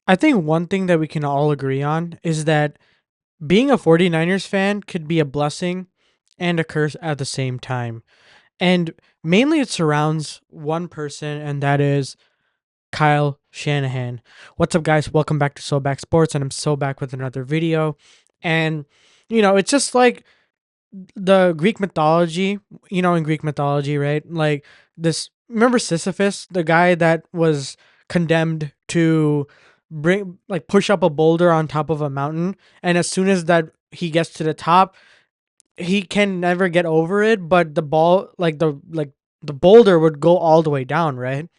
I think one thing that we can all agree on is that being a 49ers fan could be a blessing and a curse at the same time. And mainly it surrounds one person, and that is Kyle Shanahan. What's up, guys? Welcome back to So Back Sports, and I'm so back with another video. And, it's just like the Greek mythology, in Greek mythology, right? Like this, remember Sisyphus, the guy that was condemned to push up a boulder on top of a mountain, and as soon as that he gets to the top, he can never get over it, but the boulder would go all the way down, right?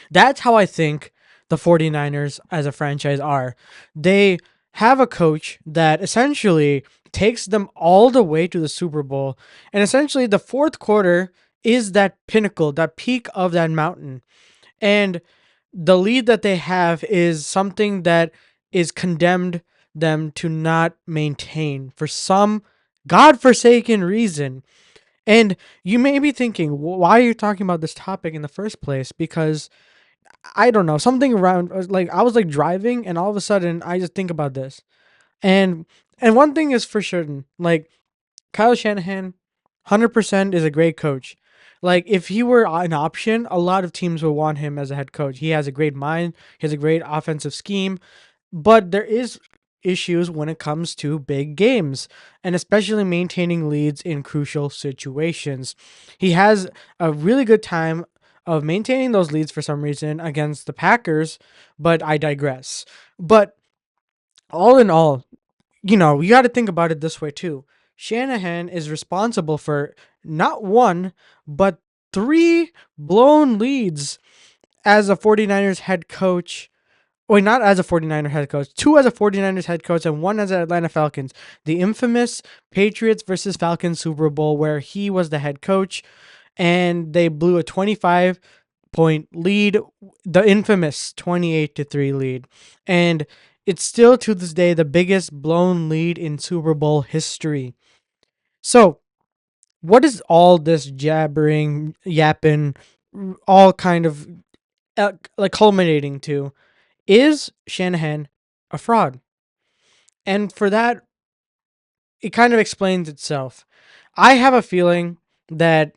That's how I think the 49ers as a franchise are. They have a coach that essentially takes them all the way to the Super Bowl. And essentially, the fourth quarter is that pinnacle, that peak of that mountain. And the lead that they have is something that is condemned them to not maintain for some godforsaken reason. And you may be thinking, why are you talking about this topic in the first place? Because I don't know, something around like I was like driving and all of a sudden I just think about this. And one thing is for certain, like Kyle Shanahan 100% is a great coach. Like if he were an option, a lot of teams would want him as a head coach. He has a great mind, he has a great offensive scheme, but there is issues when it comes to big games and especially maintaining leads in crucial situations. He has a really good time of maintaining those leads for some reason against the Packers, but I digress. But all in all, you got to think about it this way too. Shanahan is responsible for not one, but three blown leads as a 49ers head coach. Wait, not as a 49er head coach, two as a 49ers head coach, and one as an Atlanta Falcons. The infamous Patriots versus Falcons Super Bowl, where he was the head coach, and they blew a 25-point lead, the infamous 28-3 lead. And it's still to this day the biggest blown lead in Super Bowl history. So, what is all this jabbering, yapping, all kind of like culminating to? Is Shanahan a fraud? And for that, it kind of explains itself. I have a feeling that,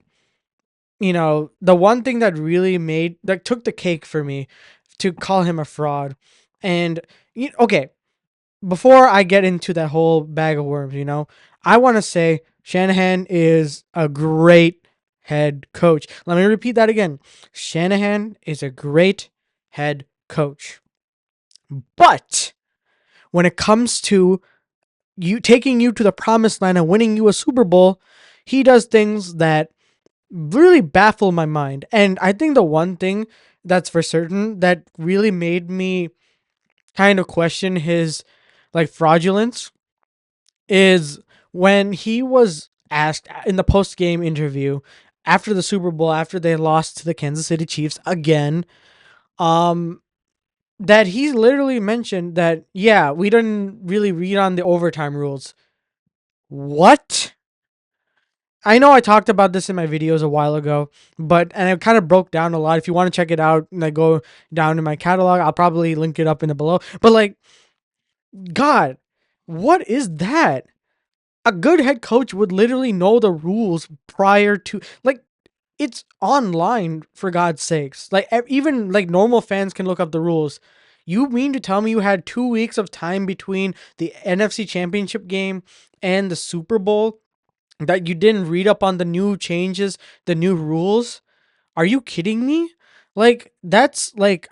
the one thing that really that took the cake for me to call him a fraud. And, okay, before I get into that whole bag of worms, I want to say Shanahan is a great head coach. Let me repeat that again. Shanahan is a great head coach. But when it comes to you taking you to the promised land and winning you a Super Bowl, he does things that really baffle my mind. And I think the one thing that's for certain that really made me kind of question his like fraudulence is when he was asked in the post game interview after the Super Bowl, after they lost to the Kansas City Chiefs again, um, that he literally mentioned that, yeah, we didn't really read on the overtime rules. What? I know I talked about this in my videos a while ago, and it kind of broke down a lot. If you want to check it out, like go down in my catalog, I'll probably link it up in the below. But like, God, what is that? A good head coach would literally know the rules prior to like it's online for God's sakes. Like even like normal fans can look up the rules. You mean to tell me you had 2 weeks of time between the NFC Championship game and the Super Bowl that you didn't read up on the new changes, the new rules? Are you kidding me? Like that's like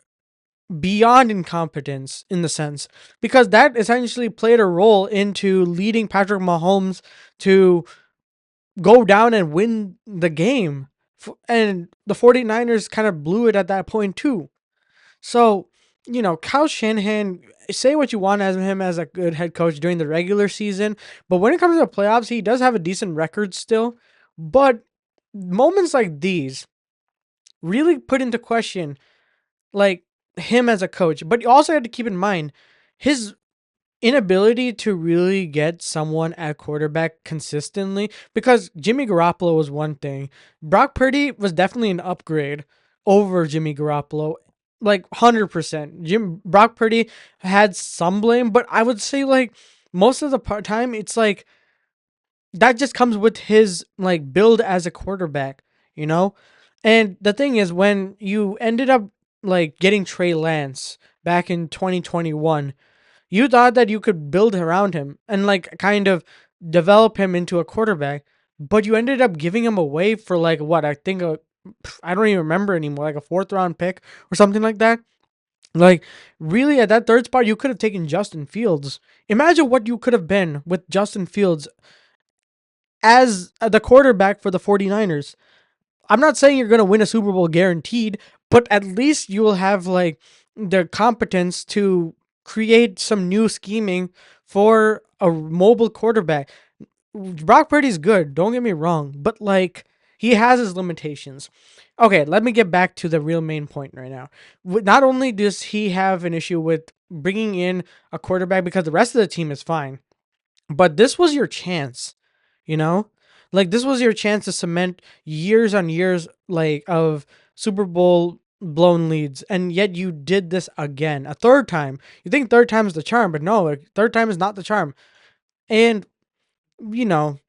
beyond incompetence in the sense because that essentially played a role into leading Patrick Mahomes to go down and win the game. And the 49ers kind of blew it at that point too. So, Kyle Shanahan, say what you want as him as a good head coach during the regular season, but when it comes to the playoffs, he does have a decent record still. But moments like these really put into question like him as a coach. But you also have to keep in mind his inability to really get someone at quarterback consistently because Jimmy Garoppolo was one thing. Brock Purdy was definitely an upgrade over Jimmy Garoppolo. like 100%. Jim Brock Purdy had some blame, but I would say like most of the time it's like that just comes with his like build as a quarterback, you know? And the thing is when you ended up like getting Trey Lance back in 2021, you thought that you could build around him and like kind of develop him into a quarterback, but you ended up giving him away for like what I think I don't even remember anymore, like a fourth round pick or something like that. Like really at that third spot you could have taken Justin Fields. Imagine what you could have been with Justin Fields as the quarterback for the 49ers. I'm not saying you're going to win a Super Bowl guaranteed, but at least you will have like the competence to create some new scheming for a mobile quarterback. Brock Purdy's good, don't get me wrong, but like he has his limitations. Okay, let me get back to the real main point right now. Not only does he have an issue with bringing in a quarterback because the rest of the team is fine, but this was your chance, you know? Like this was your chance to cement years on years like of Super Bowl blown leads, and yet you did this again, a third time. You think third time is the charm, but no, like, third time is not the charm. And you know,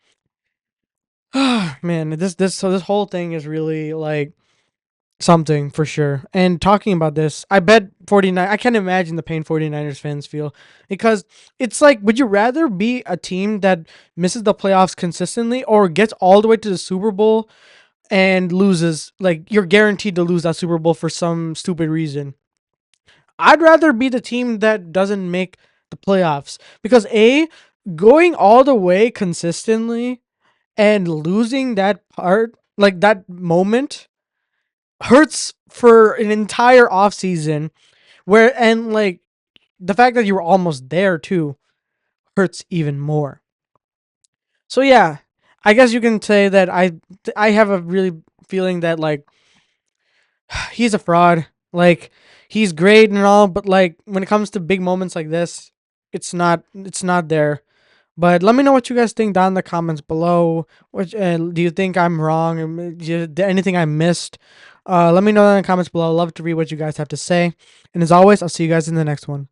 man, this whole thing is really like something for sure. And talking about this, I bet 49 I can't imagine the pain 49ers fans feel because it's like would you rather be a team that misses the playoffs consistently or gets all the way to the Super Bowl and loses like you're guaranteed to lose that Super Bowl for some stupid reason. I'd rather be the team that doesn't make the playoffs because A going all the way consistently and losing that part like that moment hurts for an entire offseason where and like the fact that you were almost there too hurts even more. So yeah, I guess you can say that I have a really feeling that like he's a fraud. Like he's great and all, but like when it comes to big moments like this, it's not there. But let me know what you guys think down in the comments below. Which do you think I'm wrong? Anything I missed? Let me know in the comments below. I love to read what you guys have to say. And as always, I'll see you guys in the next one.